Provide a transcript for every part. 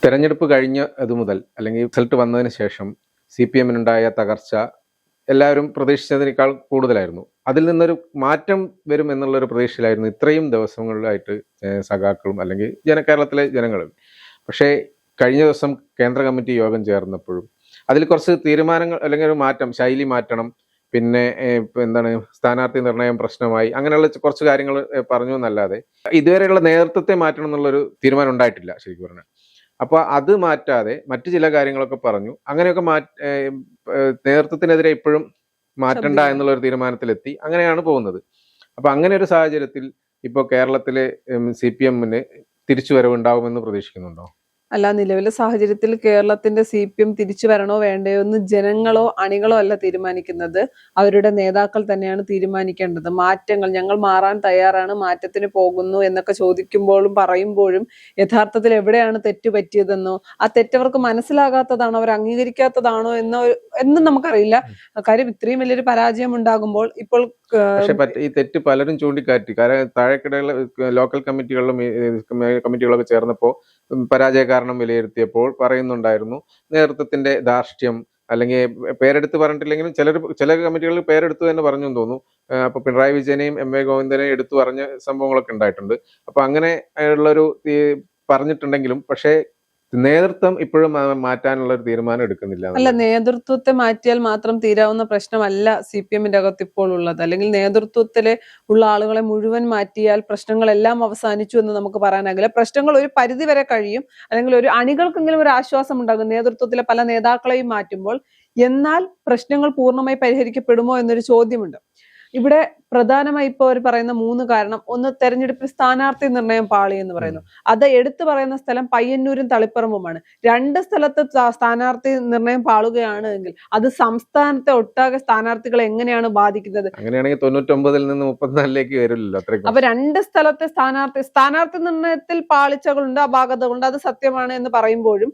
തെരഞ്ഞെടുപ്പ് കഴിഞ്ഞ മുതൽ അല്ലെങ്കിൽ റിസൾട്ട് വന്നതിന് ശേഷം CPM-നുണ്ടായ തകർച്ച എല്ലാവരും പ്രതീക്ഷിച്ചതിനേക്കാൾ കൂടുതലായിരുന്നു. അതിൽ നിന്നൊരു മാറ്റം വരും എന്നുള്ളൊരു പ്രതീക്ഷയിലായിരുന്നു ഇത്രയും ദിവസങ്ങളിലായിട്ട് സഖാക്കളും അല്ലെങ്കിൽ കേരളത്തിലെ ജനങ്ങളും. പക്ഷേ കഴിഞ്ഞ ദിവസം കേന്ദ്ര കമ്മിറ്റി യോഗം ചേർന്നപ്പോഴും അതിൽ കുറച്ച് തീരുമാനങ്ങൾ അല്ലെങ്കിൽ ഒരു മാറ്റം, ശൈലി മാറ്റണം, പിന്നെ സ്ഥാനാർത്ഥി നിർണയം പ്രശ്നമായി, അങ്ങനെയുള്ള കുറച്ച് കാര്യങ്ങൾ പറഞ്ഞു എന്നല്ലാതെ ഇതുവരെയുള്ള നേതൃത്വത്തെ മാറ്റണം എന്നുള്ളൊരു തീരുമാനം ഉണ്ടായിട്ടില്ല ശരിക്കും പറഞ്ഞാൽ. അപ്പോൾ അത് മാറ്റാതെ മറ്റു ചില കാര്യങ്ങളൊക്കെ പറഞ്ഞു. അങ്ങനെയൊക്കെ നേതൃത്വത്തിനെതിരെ ഇപ്പോഴും മാറ്റണ്ട എന്നുള്ളൊരു തീരുമാനത്തിലെത്തി. അങ്ങനെയാണ് പോകുന്നത്. അപ്പൊ അങ്ങനെ ഒരു സാഹചര്യത്തിൽ ഇപ്പോൾ കേരളത്തിലെ CPM-ന് തിരിച്ചുവരവ് ഉണ്ടാവുമെന്ന് പ്രതീക്ഷിക്കുന്നുണ്ടോ? അല്ല, നിലവിലെ സാഹചര്യത്തിൽ കേരളത്തിന്റെ CPM തിരിച്ചു വരണോ വേണ്ടയോ എന്ന് ജനങ്ങളോ അണികളോ അല്ല തീരുമാനിക്കുന്നത്, അവരുടെ നേതാക്കൾ തന്നെയാണ് തീരുമാനിക്കേണ്ടത്. മാറ്റങ്ങൾ, ഞങ്ങൾ മാറാൻ തയ്യാറാണ്, മാറ്റത്തിന് പോകുന്നു എന്നൊക്കെ ചോദിക്കുമ്പോഴും പറയുമ്പോഴും യഥാർത്ഥത്തിൽ എവിടെയാണ് തെറ്റ് പറ്റിയതെന്നോ ആ തെറ്റവർക്ക് മനസ്സിലാകാത്തതാണോ അവർ അംഗീകരിക്കാത്തതാണോ എന്നും നമുക്കറിയില്ല. കാര്യം ഇത്രയും വലിയൊരു പരാജയം ഉണ്ടാകുമ്പോൾ ഇപ്പോൾ പക്ഷെ ഈ തെറ്റ് പലരും ചൂണ്ടിക്കാറ്റി. കാരണം താഴെക്കിടയിലെ ലോക്കൽ കമ്മിറ്റികളൊക്കെ ചേർന്നപ്പോൾ പരാജയ കാരണം വിലയിരുത്തിയപ്പോൾ പറയുന്നുണ്ടായിരുന്നു നേതൃത്വത്തിന്റെ ധാർഷ്ട്യം, അല്ലെങ്കിൽ പേരെടുത്ത് പറഞ്ഞിട്ടില്ലെങ്കിലും ചില കമ്മിറ്റികളിൽ പേരെടുത്ത് തന്നെ പറഞ്ഞു എന്ന് തോന്നുന്നു. അപ്പൊ പിണറായി വിജയനെയും MA ഗോവിന്ദനെയും എടുത്തു പറഞ്ഞ സംഭവങ്ങളൊക്കെ ഉണ്ടായിട്ടുണ്ട്. അപ്പൊ അങ്ങനെ ഉള്ളൊരു പറഞ്ഞിട്ടുണ്ടെങ്കിലും പക്ഷേ നേതൃത്വം ഇപ്പോഴും മാറ്റാനുള്ള ഒരു തീരുമാനം എടുക്കുന്നില്ല. അല്ല, നേതൃത്വത്തെ മാറ്റിയാൽ മാത്രം തീരാവുന്ന പ്രശ്നമല്ല CPM-ന്റെ അകത്ത് ഇപ്പോൾ ഉള്ളത്. അല്ലെങ്കിൽ നേതൃത്വത്തിലെ ഉള്ള ആളുകളെ മുഴുവൻ മാറ്റിയാൽ പ്രശ്നങ്ങളെല്ലാം അവസാനിച്ചു എന്ന് നമുക്ക് പറയാനാകില്ല. പ്രശ്നങ്ങൾ ഒരു പരിധി വരെ കഴിയും, അല്ലെങ്കിൽ ഒരു അണികൾക്കെങ്കിലും ഒരു ആശ്വാസം ഉണ്ടാകും നേതൃത്വത്തിലെ പല നേതാക്കളെയും മാറ്റുമ്പോൾ. എന്നാൽ പ്രശ്നങ്ങൾ പൂർണ്ണമായി പരിഹരിക്കപ്പെടുമോ എന്നൊരു ചോദ്യമുണ്ട്. ഇവിടെ പ്രധാനമായി ഇപ്പോൾ അവർ പറയുന്ന 3 കാരണം. ഒന്ന്, തെരഞ്ഞെടുപ്പിൽ സ്ഥാനാർത്ഥി നിർണയം പാളി എന്ന് പറയുന്നു. അത് എടുത്തു പറയുന്ന സ്ഥലം പയ്യന്നൂരും തളിപ്പറമ്പുമാണ്. 2 സ്ഥലത്ത് സ്ഥാനാർത്ഥി നിർണയം പാളുകയാണ് എങ്കിൽ അത് സംസ്ഥാനത്തെ ഒട്ടാകെ സ്ഥാനാർത്ഥികളെ എങ്ങനെയാണ് ബാധിക്കുന്നത്? അങ്ങനെയാണെങ്കിൽ 99-ൽ നിന്ന് 34-ലേക്ക് വരില്ലല്ലോ. അപ്പൊ 2 സ്ഥലത്തെ സ്ഥാനാർത്ഥി നിർണയത്തിൽ പാളിച്ചകളുണ്ട്, അപാകതകളുണ്ട്, അത് സത്യമാണ് എന്ന് പറയുമ്പോഴും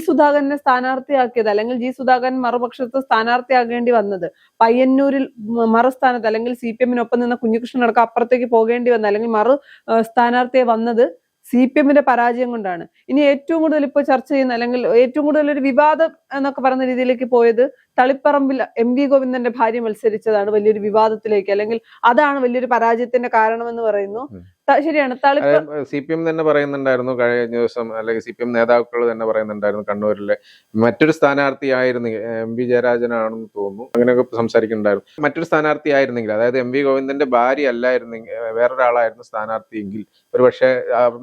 സുധാകരനെ സ്ഥാനാർത്ഥിയാക്കിയത്, അല്ലെങ്കിൽ സുധാകരൻ മറുപക്ഷത്ത് സ്ഥാനാർത്ഥിയാകേണ്ടി വന്നത്, പയ്യന്നൂരിൽ മറുസ്ഥാനത്ത് അല്ലെങ്കിൽ CPM-നൊപ്പം നിന്ന കുഞ്ഞികൃഷ്ണൻ അടക്കം അപ്പുറത്തേക്ക് പോകേണ്ടി വന്ന, അല്ലെങ്കിൽ സ്ഥാനാർത്ഥിയെ വന്നത് CPM-ന്റെ പരാജയം കൊണ്ടാണ്. ഇനി ഏറ്റവും കൂടുതൽ ഇപ്പോൾ ചർച്ച ചെയ്യുന്ന, അല്ലെങ്കിൽ ഏറ്റവും കൂടുതൽ ഒരു വിവാദം എന്നൊക്കെ പറയുന്ന രീതിയിലേക്ക് പോയത് തളിപ്പറമ്പിൽ MV ഗോവിന്ദന്റെ ഭാര്യ മത്സരിച്ചതാണ് വലിയൊരു വിവാദത്തിലേക്ക്, അല്ലെങ്കിൽ അതാണ് വലിയൊരു പരാജയത്തിന്റെ കാരണമെന്ന് പറയുന്നു. ശരിയാണ്. CPM തന്നെ പറയുന്നുണ്ടായിരുന്നു കഴിഞ്ഞ ദിവസം, അല്ലെങ്കിൽ CPM നേതാക്കൾ തന്നെ പറയുന്നുണ്ടായിരുന്നു കണ്ണൂരിലെ മറ്റൊരു സ്ഥാനാർത്ഥി ആയിരുന്നെങ്കിൽ, MV ജയരാജനാണെന്ന് തോന്നുന്നു, അങ്ങനെയൊക്കെ സംസാരിക്കുന്നുണ്ടായിരുന്നു. മറ്റൊരു സ്ഥാനാർത്ഥി ആയിരുന്നെങ്കിൽ, അതായത് MV ഗോവിന്ദന്റെ ഭാര്യ അല്ലായിരുന്നെങ്കിൽ, വേറൊരാളായിരുന്നു സ്ഥാനാർത്ഥിയെങ്കിൽ ഒരുപക്ഷെ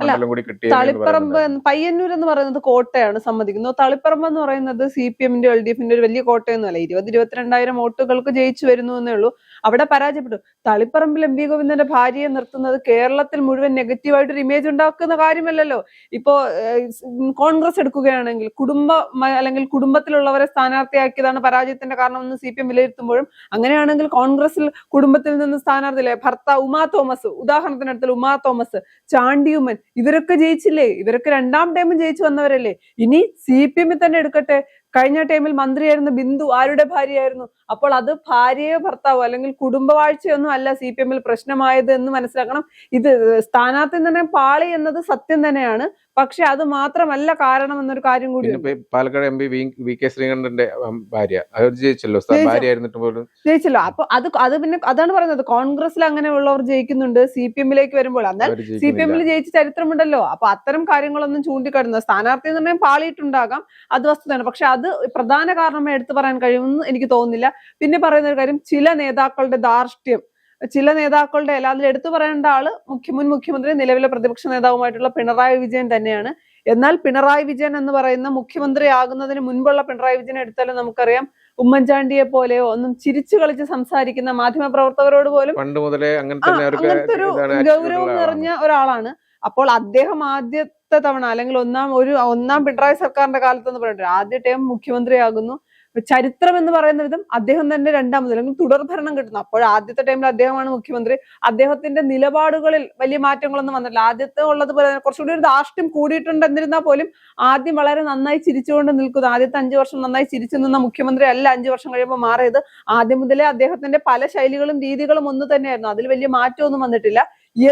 മണ്ഡലം കൂടി കിട്ടിയ. തളിപ്പറമ്പ്, പയ്യന്നൂർ എന്ന് പറയുന്നത് കോട്ടയാണ്, സമ്മതിക്കുന്നു. തളിപ്പറമ്പ് എന്ന് പറയുന്നത് CPM-ന്റെ LDF-ന്റെ ഒരു വലിയ കോട്ടയൊന്നുമല്ല. 20-22,000 വോട്ടുകൾക്ക് ജയിച്ചു വരുന്നു എന്നേ ഉള്ളൂ. അവിടെ പരാജയപ്പെട്ടു. തളിപ്പറമ്പിൽ MV ഗോവിന്ദന്റെ ഭാര്യയെ നിർത്തുന്നത് കേരളത്തിൽ മുഴുവൻ നെഗറ്റീവായിട്ടൊരു ഇമേജ് ഉണ്ടാക്കുന്ന കാര്യമല്ലല്ലോ. ഇപ്പോ കോൺഗ്രസ് എടുക്കുകയാണെങ്കിൽ അല്ലെങ്കിൽ കുടുംബത്തിലുള്ളവരെ സ്ഥാനാർത്ഥിയാക്കിയതാണ് പരാജയത്തിന്റെ കാരണമെന്ന് CPM വിലയിരുത്തുമ്പോഴും, അങ്ങനെയാണെങ്കിൽ കോൺഗ്രസിൽ കുടുംബത്തിൽ നിന്ന് സ്ഥാനാർത്ഥിയില്ലേ, ഭർത്താവ് ഉമാ തോമസ്, ഉദാഹരണത്തിനടുത്തുള്ള ഉമാ തോമസ്, ചാണ്ടിയുമ്മൻ, ഇവരൊക്കെ ജയിച്ചില്ലേ? ഇവരൊക്കെ 2ാം ടൈമും ജയിച്ചു വന്നവരല്ലേ? ഇനി CPM തന്നെ എടുക്കട്ടെ, കഴിഞ്ഞ ടൈമിൽ മന്ത്രിയായിരുന്ന ബിന്ദു ആരുടെ ഭാര്യയായിരുന്നു? അപ്പോൾ അത് ഭാര്യയോ ഭർത്താവോ അല്ലെങ്കിൽ കുടുംബവാഴ്ചയൊന്നും അല്ല CPM-ൽ പ്രശ്നമായത് എന്ന് മനസ്സിലാക്കണം. ഇത് സ്ഥാനാർത്ഥി നിർണയം പാളി എന്നത് സത്യം തന്നെയാണ്, പക്ഷെ അത് മാത്രമല്ല കാരണം എന്നൊരു കാര്യം കൂടി. പാലക്കാട് MP VK ശ്രീകണ്ഠന്റെ ഭാര്യ ജയിച്ചല്ലോ. ജയിച്ചല്ലോ. അപ്പൊ അത് പിന്നെ അതാണ് പറയുന്നത്, കോൺഗ്രസിൽ അങ്ങനെയുള്ളവർ ജയിക്കുന്നുണ്ട്, CPM-ലേക്ക് വരുമ്പോൾ എന്നാൽ CPM-ൽ ജയിച്ച ചരിത്രമുണ്ടല്ലോ. അപ്പൊ അത്തരം കാര്യങ്ങളൊന്നും ചൂണ്ടിക്കാട്ടുന്നത്, സ്ഥാനാർത്ഥി നിർണയം പാളിയിട്ടുണ്ടാകാം, അത് വസ്തുതയാണ്. പക്ഷെ അത് പ്രധാന കാരണമായി എടുത്തു പറയാൻ കഴിയുമെന്ന് എനിക്ക് തോന്നുന്നില്ല. പിന്നെ പറയുന്ന ഒരു കാര്യം, ചില നേതാക്കളുടെ ധാർഷ്ട്യം, ചില നേതാക്കളുടെ അല്ല, അതിൽ എടുത്തു പറയേണ്ട ആള് മുൻ മുഖ്യമന്ത്രി, നിലവിലെ പ്രതിപക്ഷ നേതാവുമായിട്ടുള്ള പിണറായി വിജയൻ തന്നെയാണ്. എന്നാൽ പിണറായി വിജയൻ എന്ന് പറയുന്ന മുഖ്യമന്ത്രി ആകുന്നതിന് മുൻപുള്ള പിണറായി വിജയൻ എടുത്താലും നമുക്കറിയാം, ഉമ്മൻചാണ്ടിയെ പോലെയോ ഒന്നും ചിരിച്ചു കളിച്ച് സംസാരിക്കുന്ന മാധ്യമപ്രവർത്തകരോട് പോലും അങ്ങനത്തെ ഒരു ഗൗരവം നിറഞ്ഞ ഒരാളാണ്. അപ്പോൾ അദ്ദേഹം ആദ്യത്തെ തവണ, അല്ലെങ്കിൽ ഒന്നാം പിണറായി സർക്കാരിന്റെ കാലത്ത് എന്ന് പറഞ്ഞിട്ട് ആദ്യ ടൈം മുഖ്യമന്ത്രിയാകുന്നു. ചരിത്രം എന്ന് പറയുന്ന വിധം അദ്ദേഹം തന്നെ 2ാമത് അല്ലെങ്കിൽ തുടർഭരണം കിട്ടുന്നു. അപ്പോൾ ആദ്യത്തെ ടൈമിൽ അദ്ദേഹമാണ് മുഖ്യമന്ത്രി. അദ്ദേഹത്തിന്റെ നിലപാടുകളിൽ വലിയ മാറ്റങ്ങളൊന്നും വന്നിട്ടില്ല. ആദ്യത്തെ ഉള്ളതുപോലെ കുറച്ചുകൂടി ഒരു ധാർഷ്ട്യം കൂടിയിട്ടുണ്ട്. എന്നിരുന്നാൽ പോലും ആദ്യം വളരെ നന്നായി ചിരിച്ചുകൊണ്ട് നിൽക്കുന്നു. ആദ്യത്തെ 5 വർഷം നന്നായി ചിരിച്ചു നിന്ന മുഖ്യമന്ത്രി അല്ല 5 വർഷം കഴിയുമ്പോൾ മാറിയത്. ആദ്യം മുതലേ അദ്ദേഹത്തിന്റെ പല ശൈലികളും രീതികളും ഒന്ന് തന്നെയായിരുന്നു, അതിൽ വലിയ മാറ്റമൊന്നും വന്നിട്ടില്ല.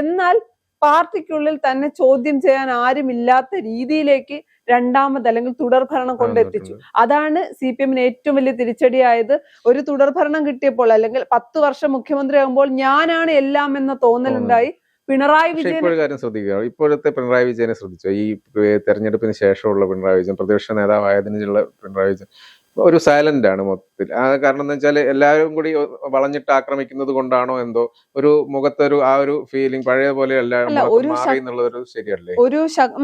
എന്നാൽ പാർട്ടിക്കുള്ളിൽ തന്നെ ചോദ്യം ചെയ്യാൻ ആരുമില്ലാത്ത രീതിയിലേക്ക് രണ്ടാമത് അല്ലെങ്കിൽ തുടർഭരണം കൊണ്ടെത്തിച്ചു. അതാണ് CPM-ന് ഏറ്റവും വലിയ തിരിച്ചടിയായത്. ഒരു തുടർഭരണം കിട്ടിയപ്പോൾ അല്ലെങ്കിൽ 10 വർഷം മുഖ്യമന്ത്രി ആകുമ്പോൾ ഞാനാണ് എല്ലാം എന്ന തോന്നലുണ്ടായി. പിണറായി വിജയൻ കാര്യം ശ്രദ്ധിക്കുക, ഇപ്പോഴത്തെ പിണറായി വിജയനെ ശ്രദ്ധിച്ചോ? ഈ തെരഞ്ഞെടുപ്പിന് ശേഷമുള്ള പിണറായി വിജയൻ, പ്രതിപക്ഷ നേതാവായതിനുള്ള പിണറായി വിജയൻ ഒരു സൈലന്റ് ആണ് മൊത്തത്തിൽ. കാരണം എന്ന് വെച്ചാൽ എല്ലാവരും കൂടി വളഞ്ഞിട്ട് ആക്രമിക്കുന്നത് കൊണ്ടാണോ എന്തോ ഒരു മുഖത്തൊരു ആ ഒരു ഫീലിംഗ് പഴയ പോലെ മാറി എന്നുള്ളതൊരു ശരിയല്ലേ?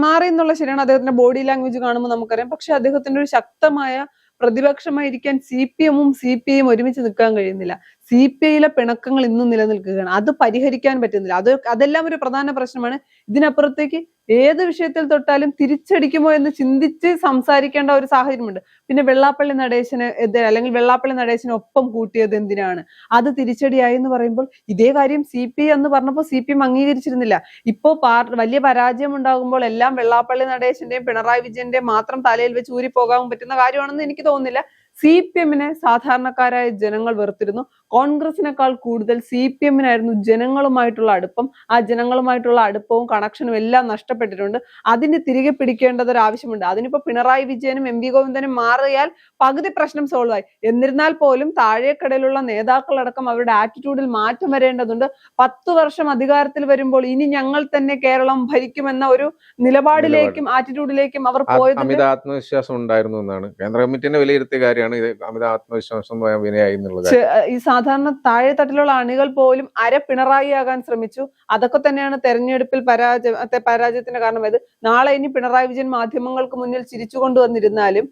മാറി എന്നുള്ള ശരിയാണ്. അദ്ദേഹത്തിന്റെ ബോഡി ലാംഗ്വേജ് കാണുമ്പോൾ നമുക്കറിയാം. പക്ഷെ അദ്ദേഹത്തിന്റെ ഒരു ശക്തമായ പ്രതിപക്ഷമായിരിക്കാൻ CPM-ഉം CPI-യും ഒരുമിച്ച് നിൽക്കാൻ കഴിയുന്നില്ല. CPI-യിലെ പിണക്കങ്ങൾ ഇന്നും നിലനിൽക്കുകയാണ്. അത് പരിഹരിക്കാൻ പറ്റുന്നില്ല. അതെല്ലാം ഒരു പ്രധാന പ്രശ്നമാണ്. ഇതിനപ്പുറത്തേക്ക് ഏത് വിഷയത്തിൽ തൊട്ടാലും തിരിച്ചടിക്കുമോ എന്ന് ചിന്തിച്ച് സംസാരിക്കേണ്ട ഒരു സാഹചര്യമുണ്ട്. പിന്നെ വെള്ളാപ്പള്ളി നടേശന് എതിരെ അല്ലെങ്കിൽ വെള്ളാപ്പള്ളി നടേശന് ഒപ്പം കൂട്ടിയത് എന്തിനാണ്? അത് തിരിച്ചടിയായി എന്ന് പറയുമ്പോൾ ഇതേ കാര്യം CPI എന്ന് പറഞ്ഞപ്പോൾ CPM അംഗീകരിച്ചിരുന്നില്ല. ഇപ്പോ വലിയ പരാജയം ഉണ്ടാകുമ്പോൾ എല്ലാം വെള്ളാപ്പള്ളി നടേശന്റെയും പിണറായി വിജയന്റെയും മാത്രം തലയിൽ വെച്ച് ഊരിപ്പോകാൻ പറ്റുന്ന കാര്യമാണെന്ന് എനിക്ക് തോന്നുന്നില്ല. CPM-നെ സാധാരണക്കാരായ ജനങ്ങൾ വെറുത്തിരുന്നു. കോൺഗ്രസിനേക്കാൾ കൂടുതൽ CPM-നായിരുന്നു ജനങ്ങളുമായിട്ടുള്ള അടുപ്പം. ആ ജനങ്ങളുമായിട്ടുള്ള അടുപ്പവും കണക്ഷനും എല്ലാം നഷ്ടപ്പെട്ടിട്ടുണ്ട്. അതിന് തിരികെ പിടിക്കേണ്ടത് ഒരു ആവശ്യമുണ്ട്. അതിനിപ്പോ പിണറായി വിജയനും MV ഗോവിന്ദനും മാറിയാൽ പകുതി പ്രശ്നം സോൾവ് ആയി. എന്നിരുന്നാൽ പോലും താഴേക്കടയിലുള്ള നേതാക്കളടക്കം അവരുടെ ആറ്റിറ്റ്യൂഡിൽ മാറ്റം വരേണ്ടതുണ്ട്. 10 വർഷം അധികാരത്തിൽ വരുമ്പോൾ ഇനി ഞങ്ങൾ തന്നെ കേരളം ഭരിക്കുമെന്ന ഒരു നിലപാടിലേക്കും ആറ്റിറ്റ്യൂഡിലേക്കും അവർ പോയത് അമിത ആത്മവിശ്വാസം ഉണ്ടായിരുന്നു എന്നാണ് കേന്ദ്ര കമ്മിറ്റിന്റെ വിലയിരുത്തിയ കാര്യമാണ്. ഇത് അമിത ആത്മവിശ്വാസം വിനയായി എന്നുള്ളത്. ഈ സാധാരണ താഴെ തട്ടിലുള്ള അണികൾ പോലും അര പിണറായി ആകാൻ ശ്രമിച്ചു. അതൊക്കെ തന്നെയാണ് തെരഞ്ഞെടുപ്പിൽ പരാജയത്തിന് കാരണമായത്. നാളെ ഇനി പിണറായി വിജയൻ മാധ്യമങ്ങൾക്ക് മുന്നിൽ ചിരിച്ചുകൊണ്ട് വന്നിരുന്നാലും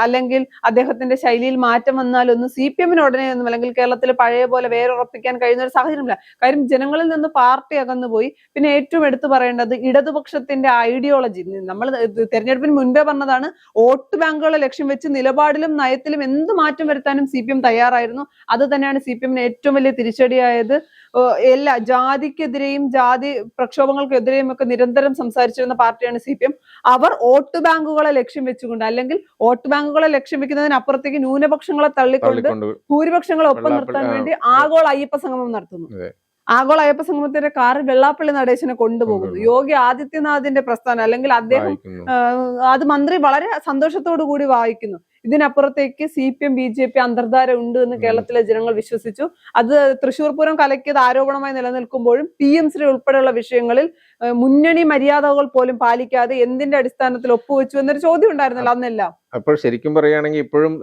അല്ലെങ്കിൽ അദ്ദേഹത്തിന്റെ ശൈലിയിൽ മാറ്റം വന്നാലൊന്നും CPM-ന് ഉടനെ ഒന്നും അല്ലെങ്കിൽ കേരളത്തിൽ പഴയ പോലെ വേരുറപ്പിക്കാൻ കഴിയുന്ന ഒരു സാഹചര്യമില്ല. കാര്യം ജനങ്ങളിൽ നിന്ന് പാർട്ടി അകന്നുപോയി. പിന്നെ ഏറ്റവും എടുത്തു പറയേണ്ടത് ഇടതുപക്ഷത്തിന്റെ ഐഡിയോളജി. നമ്മൾ തെരഞ്ഞെടുപ്പിന് മുൻപേ പറഞ്ഞതാണ്, വോട്ട് ബാങ്കുകളെ ലക്ഷ്യം വെച്ച് നിലപാടിലും നയത്തിലും എന്ത് മാറ്റം വരുത്താനും CPM തയ്യാറായിരുന്നു. അത് തന്നെയാണ് CPM-ന് ഏറ്റവും വലിയ തിരിച്ചടിയായത്. എല്ലാ ജാതിക്കെതിരെയും ജാതി പ്രക്ഷോഭങ്ങൾക്കെതിരെയും ഒക്കെ നിരന്തരം സംസാരിച്ചിരുന്ന പാർട്ടിയാണ് CPM. അവർ വോട്ട് ബാങ്കുകളെ ലക്ഷ്യം വെച്ചുകൊണ്ട് അല്ലെങ്കിൽ വോട്ട് ബാങ്കുകളെ ലക്ഷ്യം വെക്കുന്നതിനപ്പുറത്തേക്ക് ന്യൂനപക്ഷങ്ങളെ തള്ളിക്കൊണ്ട് ഭൂരിപക്ഷങ്ങളെ ഒപ്പം നിർത്താൻ വേണ്ടി ആഗോള അയ്യപ്പ സംഗമം നടത്തുന്നു. ആഗോള അയ്യപ്പ സംഗമത്തിന്റെ കാറ് വെള്ളാപ്പള്ളി നടേശനെ കൊണ്ടുപോകുന്നു. യോഗി ആദിത്യനാഥിന്റെ പ്രസ്ഥാനം അല്ലെങ്കിൽ അദ്ദേഹം അത് മന്ത്രി വളരെ സന്തോഷത്തോടു കൂടി വായിക്കുന്നു. ഇതിനപ്പുറത്തേക്ക് CPM BJP അന്തർധാര ഉണ്ട് എന്ന് കേരളത്തിലെ ജനങ്ങൾ വിശ്വസിച്ചു. അത് തൃശ്ശൂർ പൂരം കലക്കിയത് ആരോപണമായി നിലനിൽക്കുമ്പോഴും PM ശ്രീ ഉൾപ്പെടെയുള്ള വിഷയങ്ങളിൽ മുന്നണി മര്യാദകൾ പോലും പാലിക്കാതെ എന്തിന്റെ അടിസ്ഥാനത്തിൽ ഒപ്പുവെച്ചു എന്നൊരു ചോദ്യം ഉണ്ടായിരുന്നല്ലോ അന്നെല്ലാം. അപ്പോൾ ശരിക്കും പറയുകയാണെങ്കിൽ ഇപ്പോഴും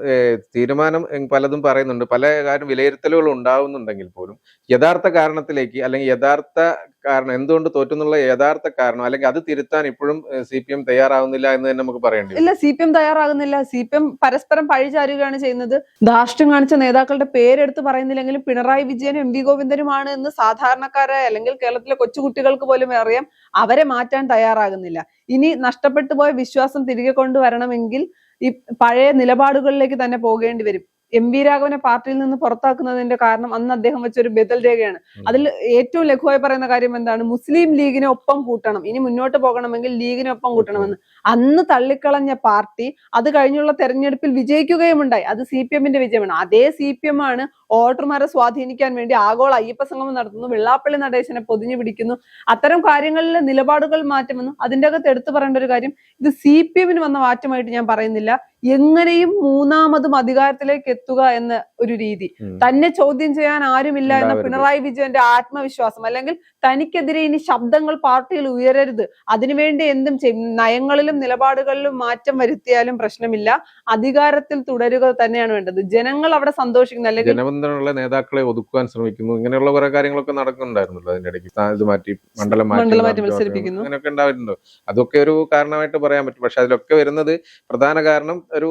തീരുമാനം പലതും പറയുന്നുണ്ട്, പല കാര്യം വിലയിരുത്തലുകൾ ഉണ്ടാവുന്നുണ്ടെങ്കിൽ പോലും യഥാർത്ഥ കാരണത്തിലേക്ക് അല്ലെങ്കിൽ യഥാർത്ഥ കാരണം എന്തുകൊണ്ട് തോറ്റെന്നുള്ള യഥാർത്ഥ കാരണം അല്ലെങ്കിൽ അത് തിരുത്താൻ ഇപ്പോഴും CPM തയ്യാറാവുന്നില്ല എന്ന് തന്നെ നമുക്ക് പറയേണ്ടി ഇല്ല. CPM തയ്യാറാകുന്നില്ല. CPM പരസ്പരം പഴിചാരുകയാണ് ചെയ്യുന്നത്. ധാർഷ്ട്യം കാണിച്ച നേതാക്കളുടെ പേരെടുത്ത് പറയുന്നില്ലെങ്കിലും പിണറായി വിജയനും MV ഗോവിന്ദനുമാണ് എന്ന് സാധാരണക്കാരായ അല്ലെങ്കിൽ കേരളത്തിലെ കൊച്ചുകുട്ടികൾക്ക് പോലും അറിയാം. അവരെ മാറ്റാൻ തയ്യാറാകുന്നില്ല. ഇനി നഷ്ടപ്പെട്ടു പോയ വിശ്വാസം തിരികെ കൊണ്ടുവരണമെങ്കിൽ ഈ പഴയ നിലപാടുകളിലേക്ക് തന്നെ പോകേണ്ടി വരും. MV രാഘവനെ പാർട്ടിയിൽ നിന്ന് പുറത്താക്കുന്നതിന്റെ കാരണം അന്ന് അദ്ദേഹം വെച്ചൊരു ബദൽ രേഖയാണ്. അതിൽ ഏറ്റവും ലഘുവായി പറയുന്ന കാര്യം എന്താണ്? മുസ്ലിം ലീഗിനെ ഒപ്പം കൂട്ടണം, ഇനി മുന്നോട്ട് പോകണമെങ്കിൽ ലീഗിനെ ഒപ്പം കൂട്ടണമെന്ന്. അന്ന് തള്ളിക്കളഞ്ഞ പാർട്ടി അത് കഴിഞ്ഞുള്ള തെരഞ്ഞെടുപ്പിൽ വിജയിക്കുകയുമുണ്ടായി. അത് CPM-ന്റെ വിജയമാണ്. അതേ CPM ആണ് വോട്ടർമാരെ സ്വാധീനിക്കാൻ വേണ്ടി ആഗോള അയ്യപ്പ സംഗമം നടത്തുന്നു, വെള്ളാപ്പള്ളി നടേശനെ പൊതിഞ്ഞു പിടിക്കുന്നു. അത്തരം കാര്യങ്ങളിൽ നിലപാടുകൾ മാറ്റം വന്നു. അതിന്റെ അകത്ത് എടുത്തു പറയേണ്ട ഒരു കാര്യം, ഇത് CPM-ന് വന്ന മാറ്റമായിട്ട് ഞാൻ പറയുന്നില്ല. എങ്ങനെയും മൂന്നാമതും അധികാരത്തിലേക്ക് എത്തുക എന്ന ഒരു രീതി, തന്നെ ചോദ്യം ചെയ്യാൻ ആരുമില്ല എന്ന പിണറായി വിജയന്റെ ആത്മവിശ്വാസം, അല്ലെങ്കിൽ തനിക്കെതിരെ ഇനി ശബ്ദങ്ങൾ പാർട്ടിയിൽ ഉയരരുത്, അതിനുവേണ്ടി എന്തും ചെയ്യും, നയങ്ങളിലും നിലപാടുകളിലും മാറ്റം വരുത്തിയാലും പ്രശ്നമില്ല, അധികാരത്തിൽ തുടരുക തന്നെയാണ് വേണ്ടത്. ജനങ്ങൾ അവിടെ സന്തോഷിക്കുന്നു. അല്ലെങ്കിൽ ജനബന്ധമുള്ള നേതാക്കളെ ഒതുക്കുവാൻ ശ്രമിക്കുന്നു, ഇങ്ങനെയുള്ള കുറെ കാര്യങ്ങളൊക്കെ നടക്കുന്നുണ്ടായിരുന്നല്ലോ അതിന്റെ ഇടയ്ക്ക്. ഇത് മാറ്റി മണ്ഡലം മാറ്റി മത്സരിപ്പിക്കുന്നു, അങ്ങനെയൊക്കെ ഉണ്ടായിട്ടുണ്ടോ? അതൊക്കെ ഒരു കാരണമായിട്ട് പറയാൻ പറ്റും. പക്ഷെ അതിലൊക്കെ വരുന്നത് പ്രധാന കാരണം ഒരു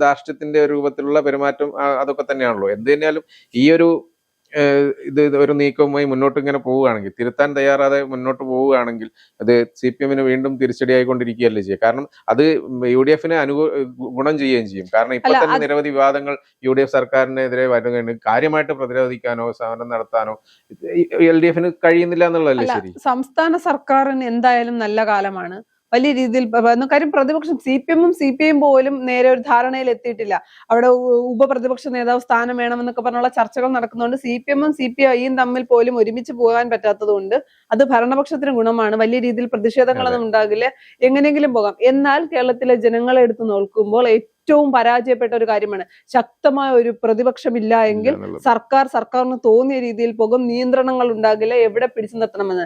ധാർഷ്ട്യത്തിന്റെ രൂപത്തിലുള്ള പെരുമാറ്റം അതൊക്കെ തന്നെയാണല്ലോ. എന്ത് തന്നെയാലും ഈ ഒരു ഇത് ഒരു നീക്കവുമായി മുന്നോട്ട് ഇങ്ങനെ പോവുകയാണെങ്കിൽ, തിരുത്താൻ തയ്യാറാതെ മുന്നോട്ട് പോവുകയാണെങ്കിൽ അത് CPM-ന് വീണ്ടും തിരിച്ചടിയായിക്കൊണ്ടിരിക്കുകയല്ലേ ചെയ്യുക. കാരണം അത് UDF-ന് ഗുണം ചെയ്യുകയും ചെയ്യും. കാരണം ഇപ്പൊ തന്നെ നിരവധി വിവാദങ്ങൾ UDF സർക്കാരിനെതിരെ വരുന്നുണ്ട്. കാര്യമായിട്ട് പ്രതിരോധിക്കാനോ സമരം നടത്താനോ LDF-ന് കഴിയുന്നില്ല എന്നുള്ളതല്ലേ ശരി. സംസ്ഥാന സർക്കാരിന് എന്തായാലും നല്ല കാലമാണ്. വലിയ രീതിയിൽ കാര്യം പ്രതിപക്ഷം CPM-ഉം CPI-യും പോലും നേരെ ഒരു ധാരണയിൽ എത്തിയിട്ടില്ല. അവിടെ ഉപപ്രതിപക്ഷ നേതാവ് സ്ഥാനം വേണമെന്നൊക്കെ പറഞ്ഞുള്ള ചർച്ചകൾ നടക്കുന്നതുകൊണ്ട് CPM-ഉം CPI-യും തമ്മിൽ പോലും ഒരുമിച്ച് പോകാൻ പറ്റാത്തത് കൊണ്ട് അത് ഭരണപക്ഷത്തിന് ഗുണമാണ്. വലിയ രീതിയിൽ പ്രതിഷേധങ്ങളൊന്നും ഉണ്ടാകില്ല, എങ്ങനെയെങ്കിലും പോകാം. എന്നാൽ കേരളത്തിലെ ജനങ്ങളെ എടുത്ത് നോക്കുമ്പോൾ ഏറ്റവും പരാജയപ്പെട്ട ഒരു കാര്യമാണ്. ശക്തമായ ഒരു പ്രതിപക്ഷമില്ല എങ്കിൽ സർക്കാരിന് തോന്നിയ രീതിയിൽ പോകും, നിയന്ത്രണങ്ങൾ ഉണ്ടാകില്ല, എവിടെ പിടിച്ചു നിർത്തണമെന്ന്.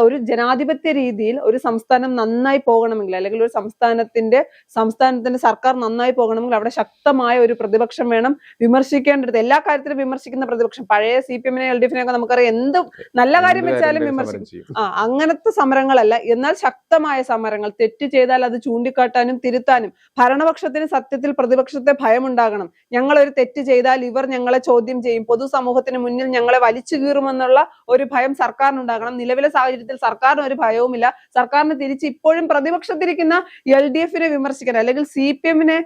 ഒരു ജനാധിപത്യ രീതിയിൽ ഒരു സംസ്ഥാനം നന്നായി പോകണമെങ്കിൽ, അല്ലെങ്കിൽ ഒരു സംസ്ഥാനത്തിന്റെ സർക്കാർ നന്നായി പോകണമെങ്കിൽ അവിടെ ശക്തമായ ഒരു പ്രതിപക്ഷം വേണം. വിമർശിക്കേണ്ടത് എല്ലാ കാര്യത്തിലും വിമർശിക്കുന്ന പ്രതിപക്ഷം. പഴയ CPM-നെ LDF-നെ ഒക്കെ നമുക്കറിയാം, എന്ത് നല്ല കാര്യം വെച്ചാലും വിമർശിക്കും. അങ്ങനത്തെ സമരങ്ങളല്ല, എന്നാൽ ശക്തമായ സമരങ്ങൾ. തെറ്റ് ചെയ്താൽ അത് ചൂണ്ടിക്കാട്ടാനും തിരുത്താനും. ഭരണപക്ഷത്തിന് സത്യത്തിൽ പ്രതിപക്ഷത്തെ ഭയമുണ്ടാകണം. ഞങ്ങൾ ഒരു തെറ്റ് ചെയ്താൽ ഇവർ ഞങ്ങളെ ചോദ്യം ചെയ്യും, പൊതുസമൂഹത്തിന് മുന്നിൽ ഞങ്ങളെ വലിച്ചു കീറുമെന്നുള്ള ഒരു ഭയം സർക്കാരിനുണ്ടാകണം. നിലവിലെ സാഹചര്യത്തിൽ സർക്കാരിന് ഒരു ഭയവുമില്ല. സർക്കാരിന് തിരിച്ച് ഇപ്പോഴും പ്രതിപക്ഷത്തിരിക്കുന്ന LDF-നെ വിമർശിക്കാൻ, അല്ലെങ്കിൽ CPM-നെ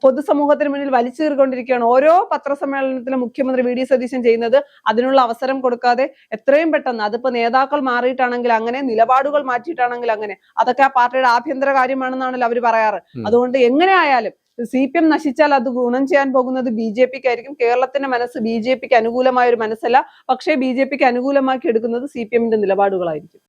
പൊതുസമൂഹത്തിന് മുന്നിൽ വലിച്ചു കീറിക്കൊണ്ടിരിക്കുകയാണ് ഓരോ പത്രസമ്മേളനത്തിലും മുഖ്യമന്ത്രി VD സതീശൻ ചെയ്യുന്നത്. അതിനുള്ള അവസരം കൊടുക്കാതെ എത്രയും പെട്ടെന്ന്, അതിപ്പോ നേതാക്കൾ മാറിയിട്ടാണെങ്കിൽ അങ്ങനെ, നിലപാടുകൾ മാറ്റിയിട്ടാണെങ്കിൽ അങ്ങനെ, അതൊക്കെ ആ പാർട്ടിയുടെ ആഭ്യന്തര കാര്യമാണെന്നാണല്ലോ അവർ പറയാറ്. അതുകൊണ്ട് എങ്ങനെ ആയാലും CPM നശിച്ചാൽ അത് ഗുണം ചെയ്യാൻ പോകുന്നത് BJP-ക്ക് ആയിരിക്കും. കേരളത്തിന്റെ മനസ്സ് BJP-ക്ക് അനുകൂലമായ ഒരു മനസ്സല്ല, പക്ഷേ BJP-ക്ക് അനുകൂലമാക്കി എടുക്കുന്നത് CPM-ന്റെ നിലപാടുകളായിരിക്കും.